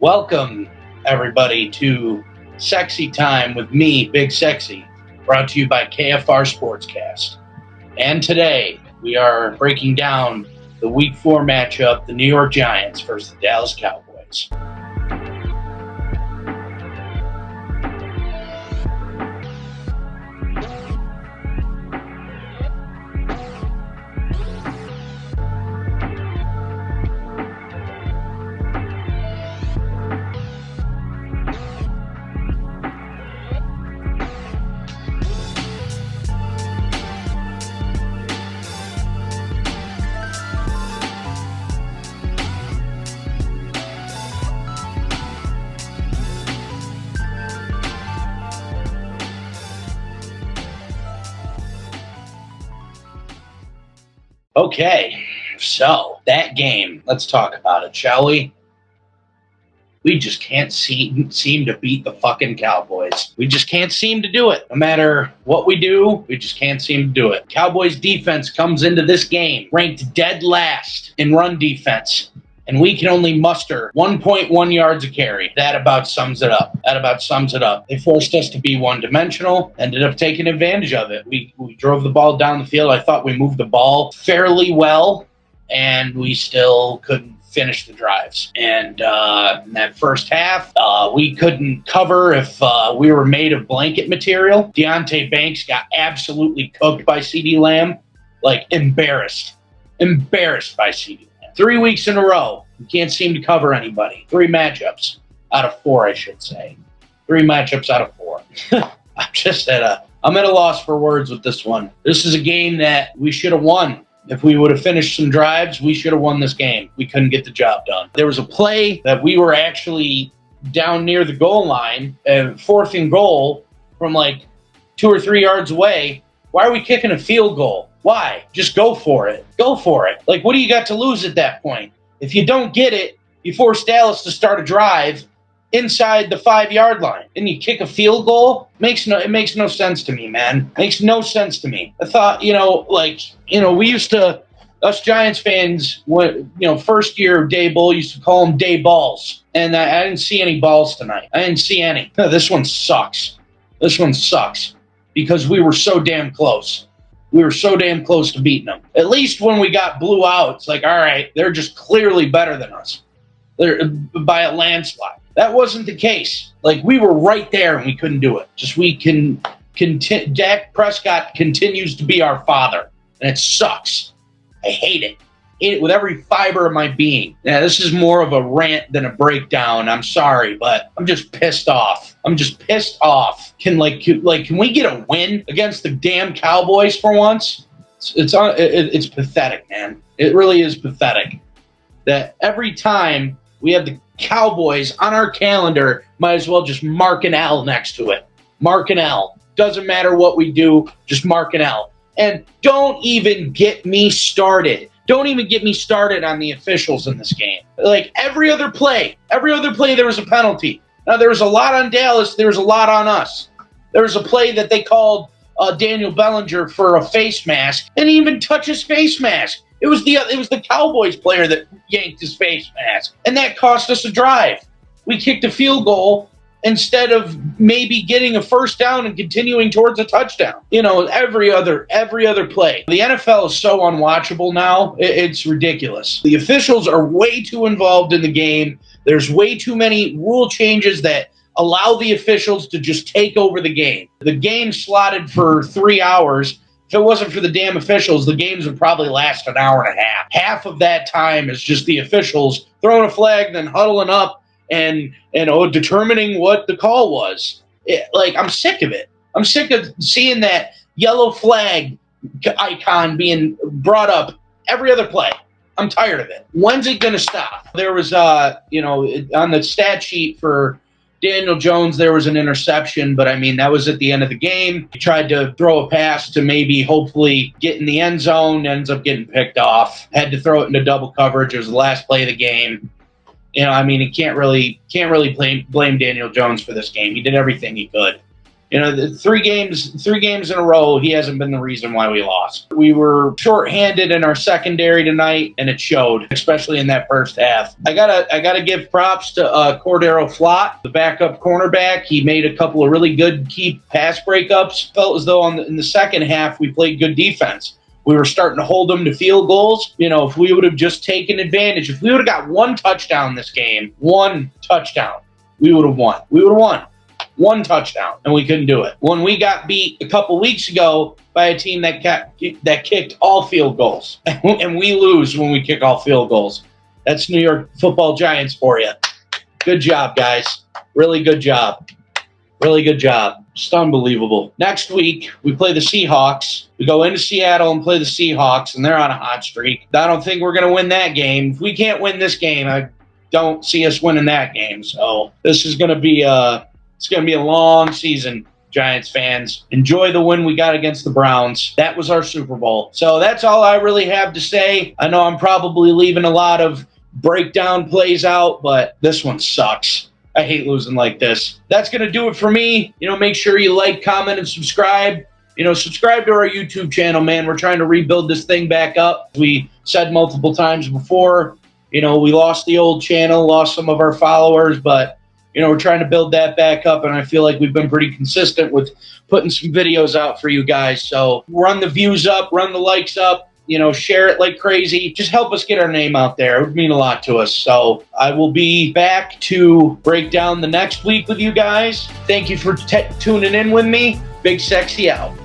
Welcome, everybody, to Sexy Time with me, Big Sexy, brought to you by KFR Sportscast. And today, we are breaking down the Week 4 matchup, the New York Giants versus the Dallas Cowboys. Okay, so that game, let's talk about it, shall we? We just can't seem to beat the fucking Cowboys. We just can't seem to do it. No matter what we do, we just can't seem to do it. Cowboys defense comes into this game ranked dead last in run defense, and we can only muster 1.1 yards a carry. That about sums it up. They forced us to be one-dimensional, ended up taking advantage of it. We drove the ball down the field. I thought we moved the ball fairly well, and we still couldn't finish the drives. And in that first half, we couldn't cover if we were made of blanket material. Deonte Banks got absolutely cooked by CeeDee Lamb, like embarrassed by CeeDee Lamb. 3 weeks in a row, we can't seem to cover anybody. 3 matchups out of 4, I should say. 3 matchups out of 4. I'm at a loss for words with this one. This is a game that we should have won. If we would have finished some drives, we should have won this game. We couldn't get the job done. There was a play that we were actually down near the goal line, and 4th and goal from like 2 or 3 yards away. Why are we kicking a field goal? Why? Just go for it. Go for it. Like, what do you got to lose at that point? If you don't get it, you force Dallas to start a drive inside the 5-yard line, and you kick a field goal. It makes no sense to me, man. Makes no sense to me. I thought, we used to, us Giants fans, first year of Day Bull, used to call them Day Balls, and I didn't see any balls tonight. I didn't see any. No, this one sucks. Because we were so damn close. We were so damn close to beating them. At least when we got blew out, it's like, all right, they're just clearly better than us. They're by a landslide. That wasn't the case. Like, we were right there and we couldn't do it. Dak Prescott continues to be our father, and it sucks. I hate it. Hate it with every fiber of my being. Yeah, this is more of a rant than a breakdown. I'm sorry, but I'm just pissed off. Can we get a win against the damn Cowboys for once? It's pathetic, man. It really is pathetic that every time we have the Cowboys on our calendar, might as well just mark an L next to it. Mark an L. Doesn't matter what we do, just mark an L. And don't even get me started. Don't even get me started on the officials in this game. Like, every other play there was a penalty. Now, there was a lot on Dallas. There was a lot on us. There was a play that they called Daniel Bellinger for a face mask, and he didn't even touch his face mask. It was the Cowboys player that yanked his face mask, and that cost us a drive. We kicked a field goal instead of maybe getting a first down and continuing towards a touchdown. Every other play. The NFL is so unwatchable now. It's ridiculous. The officials are way too involved in the game. There's way too many rule changes that allow the officials to just take over the game. The game slotted for 3 hours. If it wasn't for the damn officials, the games would probably last an hour and a half. Half of that time is just the officials throwing a flag, then huddling up and determining what the call was. I'm sick of it. I'm sick of seeing that yellow flag icon being brought up every other play. I'm tired of it. When's it going to stop? There was, on the stat sheet for Daniel Jones, there was an interception, but that was at the end of the game. He tried to throw a pass to maybe hopefully get in the end zone, ends up getting picked off. Had to throw it into double coverage. It was the last play of the game. You can't really blame Daniel Jones for this game. He did everything he could. You know, the three games in a row, he hasn't been the reason why we lost. We were shorthanded in our secondary tonight, and it showed, especially in that first half. I gotta give props to Cordero Flott, the backup cornerback. He made a couple of really good key pass breakups. Felt as though in the second half we played good defense. We were starting to hold them to field goals. You know, if we would have just taken advantage, if we would have got one touchdown this game, one touchdown, we would have won. We would have won. One touchdown, and we couldn't do it. When we got beat a couple weeks ago by a team that kicked all field goals, and we lose when we kick all field goals. That's New York Football Giants for you. Good job, guys. Really good job. Really good job. Just unbelievable. Next week, we play the Seahawks. We go into Seattle and play the Seahawks, and they're on a hot streak. I don't think we're going to win that game. If we can't win this game, I don't see us winning that game. So this is going to be it's going to be a long season, Giants fans. Enjoy the win we got against the Browns. That was our Super Bowl. So that's all I really have to say. I know I'm probably leaving a lot of breakdown plays out, but this one sucks. I hate losing like this. That's going to do it for me. You know, make sure you like, comment, and subscribe. You know, subscribe to our YouTube channel, man. We're trying to rebuild this thing back up. We said multiple times before, you know, we lost the old channel, lost some of our followers, but you know, we're trying to build that back up, and I feel like we've been pretty consistent with putting some videos out for you guys. So run the views up, run the likes up, you know, share it like crazy. Just help us get our name out there. It would mean a lot to us. So I will be back to break down the next week with you guys. Thank you for tuning in with me. Big Sexy out.